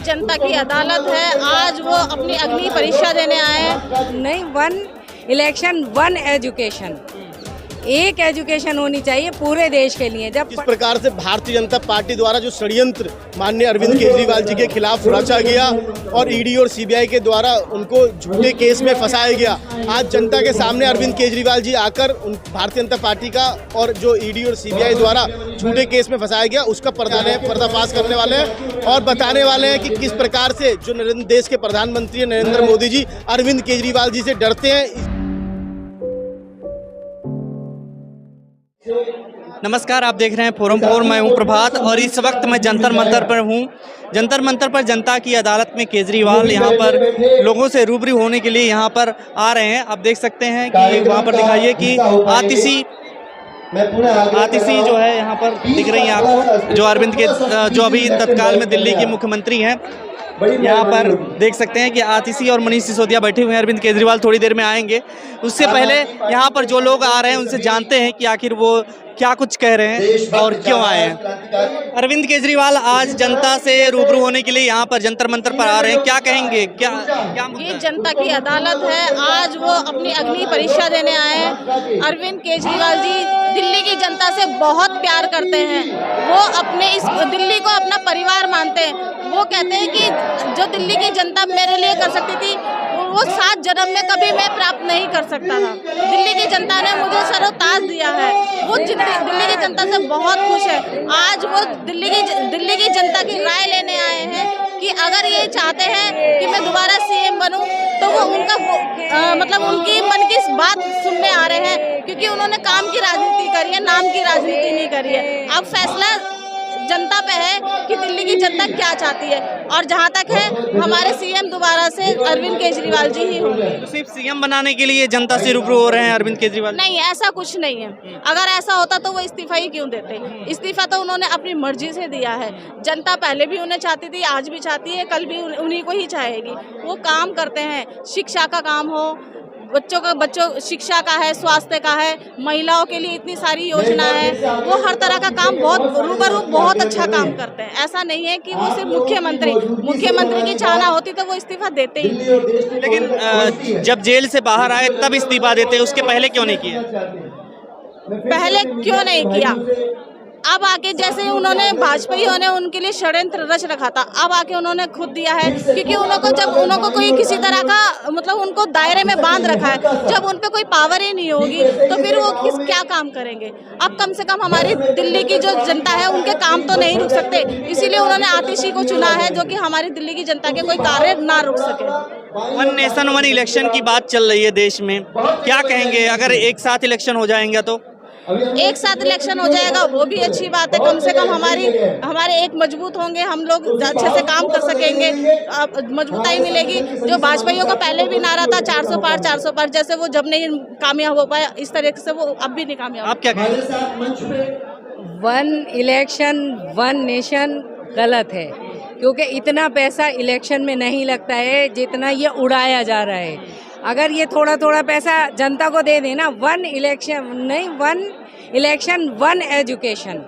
जनता की अदालत है, आज वो अपनी अग्नि परीक्षा देने आए हैं। नहीं, वन इलेक्शन वन एजुकेशन, एक एजुकेशन होनी चाहिए पूरे देश के लिए। जब किस प्रकार से भारतीय जनता पार्टी द्वारा जो षड्यंत्र माननीय अरविंद केजरीवाल जी के खिलाफ रचा गया और ईडी और सीबीआई के द्वारा उनको झूठे केस में फंसाया गया, आज जनता के सामने अरविंद केजरीवाल जी आकर भारतीय जनता पार्टी का और जो ईडी और सीबीआई द्वारा झूठे केस में फंसाया गया उसका पर्दाफाश करने वाले हैं और बताने वाले हैं कि किस प्रकार से जो देश के प्रधानमंत्री नरेंद्र मोदी जी अरविंद केजरीवाल जी से डरते हैं। नमस्कार, आप देख रहे हैं फोरम 4। मैं हूं प्रभात और इस वक्त मैं जंतर मंतर पर हूं। जंतर मंतर पर जनता की अदालत में केजरीवाल यहां पर लोगों से रूबरू होने के लिए यहां पर आ रहे हैं। आप देख सकते हैं कि वहां पर दिखाइए कि आतिशी जो है यहाँ पर दिख रही हैं आपको, जो अरविंद के जो अभी तत्काल में दिल्ली के मुख्यमंत्री हैं। यहाँ पर देख सकते हैं कि आतिशी और मनीष सिसोदिया बैठे हुए हैं। अरविंद केजरीवाल थोड़ी देर में आएंगे। उससे पहले यहाँ पर जो लोग आ रहे हैं उनसे जानते हैं कि आखिर वो क्या कुछ कह रहे हैं और क्यों आए हैं। अरविंद केजरीवाल आज जनता से रूबरू होने के लिए यहाँ पर जंतर मंतर पर आ रहे हैं। क्या कहेंगे, क्या ये जनता की अदालत है, आज वो अपनी अग्नि परीक्षा देने आए हैं। अरविंद केजरीवाल जी दिल्ली की जनता से बहुत प्यार करते हैं। वो अपने इस दिल्ली को अपना परिवार मानते हैं। वो कहते हैं कि जो दिल्ली की जनता मेरे लिए कर सकती थी वो 7 जन्म में कभी मैं प्राप्त नहीं कर सकता था। दिल्ली की जनता ने मुझे सर्वताज दिया है। वो दिल्ली की जनता से बहुत खुश है। आज वो दिल्ली की जनता की राय लेने आए हैं कि अगर ये चाहते हैं कि मैं दोबारा सीएम बनूं तो वो उनका मतलब उनकी मन की बात सुनने आ रहे हैं, क्योंकि उन्होंने काम की राजनीति करी है, नाम की राजनीति नहीं करी है। अब फैसला जनता पे है कि दिल्ली की जनता क्या चाहती है, और जहां तक है हमारे सीएम दोबारा से अरविंद केजरीवाल जी ही होंगे। तो सिर्फ सीएम बनाने के लिए जनता से रूबरू हो रहे हैं अरविंद केजरीवाल? नहीं, ऐसा कुछ नहीं है। अगर ऐसा होता तो वो इस्तीफा ही क्यों देते? इस्तीफा तो उन्होंने अपनी मर्जी से दिया है। जनता पहले भी उन्हें चाहती थी, आज भी चाहती है, कल भी उन्हीं को ही चाहेगी। वो काम करते हैं, शिक्षा का काम हो, बच्चों शिक्षा का है, स्वास्थ्य का है, महिलाओं के लिए इतनी सारी योजना है। वो हर तरह का काम बहुत अच्छा काम करते हैं। ऐसा नहीं है कि वो सिर्फ मुख्यमंत्री की चाहना होती तो वो इस्तीफा देते ही। लेकिन जब जेल से बाहर आए तब इस्तीफा देते, उसके पहले क्यों नहीं किया? पहले क्यों नहीं किया? अब आके जैसे उन्होंने वाजपेयी ने उनके लिए षड्यंत्र रच रखा था, अब आके उन्होंने खुद दिया है, क्योंकि उनको कोई किसी तरह का मतलब उनको दायरे में बांध रखा है। जब उन पे कोई पावर ही नहीं होगी तो फिर वो क्या काम करेंगे? अब कम से कम हमारी दिल्ली की जो जनता है उनके काम तो नहीं रुक सकते, इसीलिए उन्होंने आतिशी को चुना है, जो कि हमारी दिल्ली की जनता के कोई कार्य ना रुक सके। वन नेशन वन इलेक्शन की बात चल रही है देश में, क्या कहेंगे अगर एक साथ इलेक्शन हो जाएंगे? तो एक साथ इलेक्शन हो जाएगा वो भी अच्छी बात है। कम से कम हमारे एक मजबूत होंगे, हम लोग अच्छे से काम कर सकेंगे, मजबूताई मिलेगी। जो वाजपेयी का पहले भी नारा था 400 पार, जैसे वो जब नहीं कामयाब हो पाया, इस तरह से वो अब भी नहीं कामयाब। आप क्या कहेंगे? वन इलेक्शन वन नेशन गलत है, क्योंकि इतना पैसा इलेक्शन में नहीं लगता है जितना ये उड़ाया जा रहा है। अगर ये थोड़ा थोड़ा पैसा जनता को दे देना, वन इलेक्शन नहीं, वन इलेक्शन वन एजुकेशन,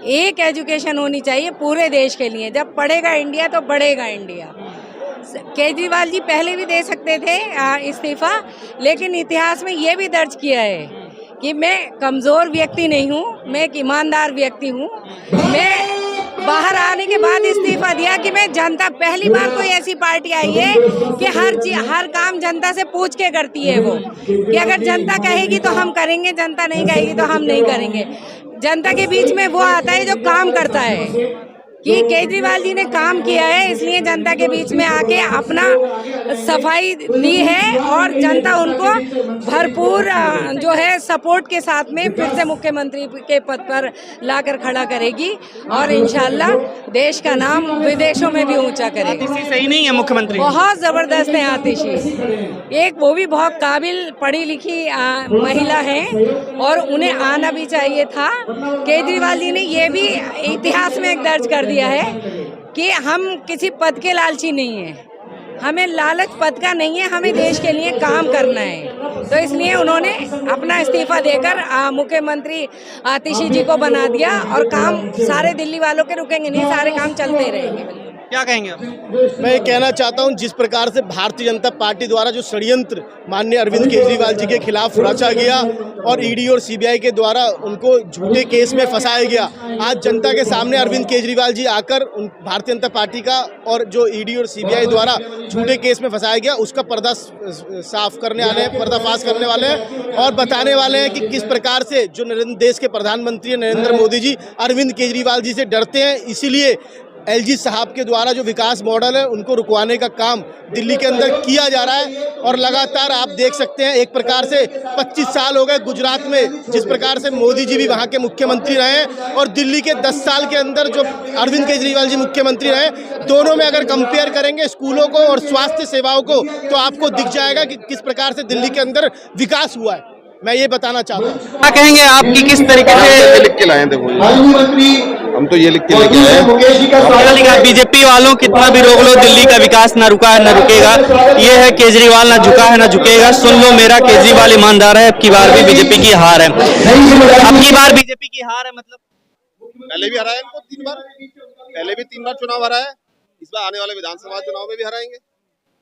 एक एजुकेशन होनी चाहिए पूरे देश के लिए। जब पढ़ेगा इंडिया तो बढ़ेगा इंडिया। केजरीवाल जी पहले भी दे सकते थे इस्तीफा, लेकिन इतिहास में ये भी दर्ज किया है कि मैं कमज़ोर व्यक्ति नहीं हूँ, मैं एक ईमानदार व्यक्ति हूँ। मैं बाहर आने के बाद इस्तीफा दिया कि मैं जनता, पहली बार कोई ऐसी पार्टी आई है कि हर काम जनता से पूछ के करती है वो, कि अगर जनता कहेगी तो हम करेंगे, जनता नहीं कहेगी तो हम नहीं करेंगे। जनता के बीच में वो आता है जो काम करता है, कि केजरीवाल जी ने काम किया है, इसलिए जनता के बीच में आके अपना सफाई दी है और जनता उनको भरपूर जो है सपोर्ट के साथ में फिर से मुख्यमंत्री के पद पर लाकर खड़ा करेगी और इंशाल्लाह देश का नाम विदेशों में भी ऊंचा करेगी। आतिशी सही नहीं है मुख्यमंत्री? बहुत ज़बरदस्त है आतिशी, एक वो भी बहुत काबिल पढ़ी लिखी महिला है और उन्हें आना भी चाहिए था। केजरीवाल जी ने ये भी इतिहास में एक दर्ज कर दिया है कि हम किसी पद के लालची नहीं है, हमें लालच पद का नहीं है, हमें देश के लिए काम करना है। तो इसलिए उन्होंने अपना इस्तीफा देकर मुख्यमंत्री आतिशी जी को बना दिया और काम सारे दिल्ली वालों के रुकेंगे नहीं, सारे काम चलते रहेंगे। क्या कहेंगे आप? मैं ये कहना चाहता हूं, जिस प्रकार से भारतीय जनता पार्टी द्वारा जो षड्यंत्र माननीय अरविंद केजरीवाल जी के खिलाफ रचा गया और ईडी और सीबीआई के द्वारा उनको झूठे केस में फंसाया गया, आज जनता के सामने अरविंद केजरीवाल जी आकर उन भारतीय जनता पार्टी का और जो ईडी और सीबीआई द्वारा झूठे केस में फंसाया गया उसका पर्दा साफ करने वाले हैं, पर्दाफाश करने वाले हैं और बताने वाले हैं कि किस प्रकार से जो देश के प्रधानमंत्री नरेंद्र मोदी जी अरविंद केजरीवाल जी से डरते हैं। इसीलिए एलजी साहब के द्वारा जो विकास मॉडल है उनको रुकवाने का काम दिल्ली के अंदर किया जा रहा है और लगातार आप देख सकते हैं एक प्रकार से 25 साल हो गए गुजरात में जिस प्रकार से मोदी जी भी वहां के मुख्यमंत्री रहे और दिल्ली के 10 साल के अंदर जो अरविंद केजरीवाल जी मुख्यमंत्री रहे, दोनों में अगर कंपेयर करेंगे स्कूलों को और स्वास्थ्य सेवाओं को तो आपको दिख जाएगा कि किस प्रकार से दिल्ली के अंदर विकास हुआ है। मैं ये बताना चाहता हूँ। क्या कहेंगे आपकी किस तरीके से लिख के लाए? देखो हम तो ये लिख के लेके आए, बीजेपी वालों कितना भी रोक लो दिल्ली का विकास ना रुका है ना रुकेगा। ये है केजरीवाल ना झुका है ना झुकेगा। सुन लो मेरा केजरीवाल ईमानदार है। अब की बार भी बीजेपी की हार है। अब की बार बीजेपी की हार है मतलब पहले भी हराया इनको 3 बार, पहले भी 3 बार चुनाव हराया, इस बार आने वाले विधानसभा चुनाव में भी हराएंगे।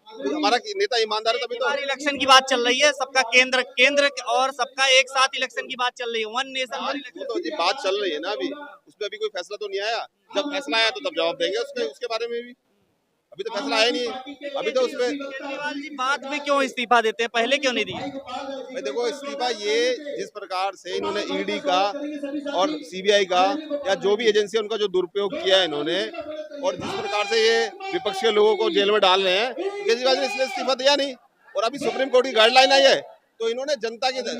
हमारा नेता ईमानदार है तभी तो। इलेक्शन की बात चल रही है, सबका केंद्र और सबका एक साथ इलेक्शन की बात चल रही है। वन नेशन वन इलेक्शन तो जी बात चल रही है ना, अभी उसमें अभी कोई फैसला तो नहीं आया। जब फैसला आया तो तब जवाब देंगे उसके बारे में भी। अभी तो फैसला आया नहीं, अभी तो उसमें केजरीवाल जी बाद में क्यों इस्तीफा देते हैं, पहले क्यों नहीं दिए? भाई देखो इस्तीफा ये जिस प्रकार से इन्होंने ईडी का और सीबीआई का या जो भी एजेंसी है उनका जो दुरुपयोग किया है इन्होंने, और जिस प्रकार से ये विपक्ष के लोगों को जेल में डाल रहे हैं, केजरीवाल ने इसलिए इस्तीफा दिया नहीं। और अभी सुप्रीम कोर्ट की गाइडलाइन आई है तो इन्होंने जनता की जो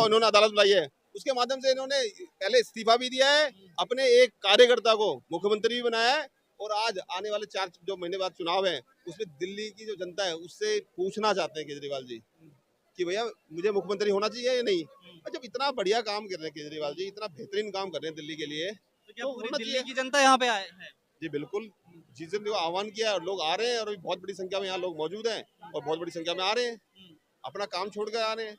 इन्होंने अदालत बुलाई है उसके माध्यम से इन्होंने पहले इस्तीफा भी दिया है, अपने एक कार्यकर्ता को मुख्यमंत्री भी बनाया है और आज आने वाले 4 जो महीने बाद चुनाव है उसमें दिल्ली की जो जनता है उससे पूछना चाहते हैं केजरीवाल जी कि भैया मुझे मुख्यमंत्री होना चाहिए या नहीं। और जब इतना बढ़िया काम कर रहे हैं केजरीवाल जी, इतना बेहतरीन काम कर रहे हैं दिल्ली के लिए, तो क्या पूरी दिल्ली की जनता यहाँ पे आए है? जी बिल्कुल, जिस दिन को आह्वान किया और लोग आ रहे हैं और अभी बहुत बड़ी संख्या में यहाँ लोग मौजूद हैं और बहुत बड़ी संख्या में आ रहे हैं, अपना काम छोड़कर आ रहे हैं।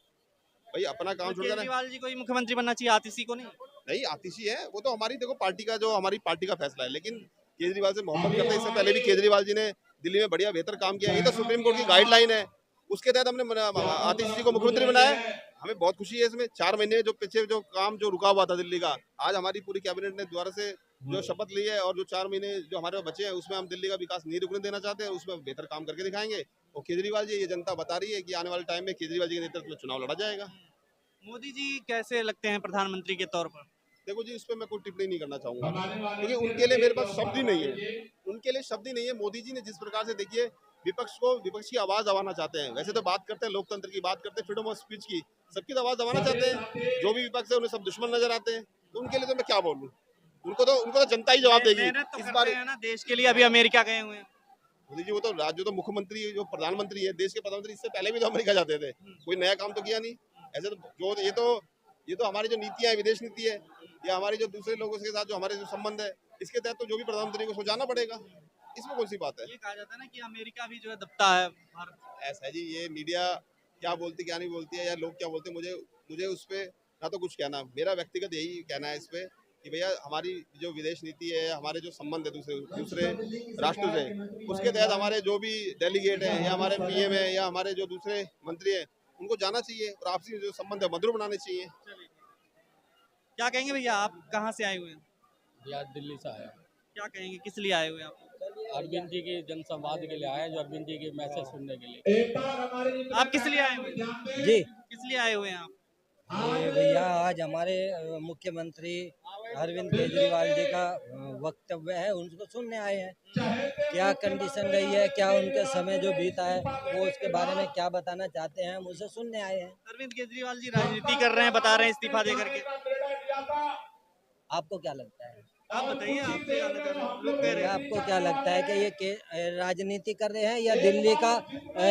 भाई अपना काम छोड़कर केजरीवाल जी को ही मुख्यमंत्री बनना चाहिए, आतिशी को नहीं। आतिशी है वो तो हमारी देखो पार्टी का जो हमारी पार्टी का फैसला है, लेकिन केजरीवाल से मोहब्बत करते हैं। इससे पहले भी केजरीवाल जी ने दिल्ली में बढ़िया बेहतर काम किया। ये तो सुप्रीम कोर्ट की गाइडलाइन है, उसके तहत हमने आतिशी जी को मुख्यमंत्री बनाया। हमें बहुत खुशी है इसमें। 4 महीने जो पीछे जो काम जो रुका हुआ था दिल्ली का, आज हमारी पूरी कैबिनेट ने द्वारा से जो शपथ ली है और जो 4 महीने जो हमारे बचे हैं उसमें हम दिल्ली का विकास नहीं रुकने देना चाहते हैं, उसमें बेहतर काम करके दिखाएंगे। और केजरीवाल जी ये जनता बता रही है कि आने वाले टाइम में केजरीवाल जी के नेतृत्व में चुनाव लड़ा जाएगा। मोदी जी कैसे लगते हैं प्रधानमंत्री के तौर पर? देखो जी, इस पर मैं कोई टिप्पणी नहीं करना चाहूंगा क्योंकि उनके लिए मेरे पास शब्द ही नहीं है। उनके लिए शब्द ही नहीं है। मोदी जी ने जिस प्रकार से देखिए विपक्ष की आवाज दबाना चाहते हैं। वैसे तो बात करते हैं लोकतंत्र की, बात करते हैं फ्रीडम ऑफ स्पीच की, सबकी तो आवाज दबाना चाहते हैं। जो भी विपक्ष है उन्हें सब दुश्मन नजर आते हैं। तो उनके लिए तो मैं क्या बोलूं, उनको तो जनता ही जवाब देगी। इस बार ना देश के लिए अभी अमेरिका गए हुए हैं मोदी जी। वो तो राज्य तो मुख्यमंत्री जो प्रधानमंत्री है, देश के प्रधानमंत्री, इससे पहले भी तो अमेरिका जाते थे, कोई नया काम तो किया नहीं। ऐसे तो ये तो हमारी जो नीतियां है, विदेश नीति है, या हमारी जो दूसरे लोगों के साथ जो हमारे जो संबंध है, इसके तहत तो जो भी प्रधानमंत्री को उसको जाना पड़ेगा। इसमें कौन सी बात है? ये कहा जाता है ना कि अमेरिका भी जो है दबता है भारत। ऐसा है जी, ये मीडिया क्या बोलती क्या नहीं बोलती है या लोग क्या बोलते हैं, मुझे उस पर ना तो कुछ कहना। मेरा व्यक्तिगत यही कहना है इस पे कि भैया हमारी जो विदेश नीति है, हमारे जो संबंध है दूसरे राष्ट्र से, उसके तहत हमारे जो भी डेलीगेट है या हमारे पीएम है या हमारे जो दूसरे मंत्री है, उनको जाना चाहिए और आपसी जो संबंध है मधुर बनाने चाहिए। क्या कहेंगे भैया, आप कहाँ से आए हुए हैं? बिहार दिल्ली से आया। क्या कहेंगे, किस लिए आए हुए हैं आप? अरविंद जी के जनसंवाद के लिए आए, जो अरविंद जी के मैसेज सुनने के लिए। आप किस लिए आए हुए हैं? जी किस लिए आए हुए हैं आप? ये भैया आज हमारे मुख्यमंत्री अरविंद केजरीवाल जी का वक्तव्य है, उनको सुनने आए हैं। क्या कंडीशन रही है, क्या उनके समय जो बीता है वो उसके बारे में क्या बताना चाहते हैं, हम उसे सुनने आए हैं। अरविंद केजरीवाल जी राजनीति कर रहे हैं, बता रहे हैं इस्तीफा दे करके। आपको क्या लगता है? आप बताइए, आप क्या जानना चाह रहे हैं? लोग कह रहे हैं। आपको क्या लगता है कि ये राजनीति कर रहे हैं या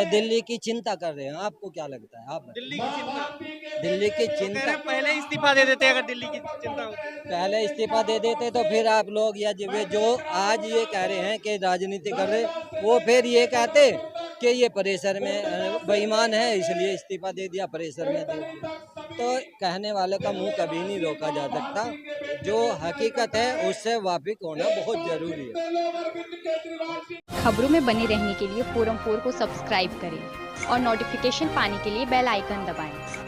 दिल्ली की चिंता कर रहे हैं? आपको क्या लगता है? आप दिल्ली की चिंता, दिल्ली की कह रहे चिंता हैं पहले इस्तीफा दे देते अगर दिल्ली की चिंता होती। पहले इस्तीफा दे देते तो फिर आप लोग या जो आज ये कह रहे हैं कि राजनीति कर रहे, वो फिर ये कहते कि ये प्रेशर में बेईमान है इसलिए इस्तीफा दे दिया, प्रेशर में दे दिया। तो कहने वाले का मुंह कभी नहीं रोका जा सकता। जो हकीकत है उससे वाकिफ होना बहुत ज़रूरी है। खबरों में बने रहने के लिए फोरम 4 को सब्सक्राइब करें और नोटिफिकेशन पाने के लिए बेल आइकन दबाएं।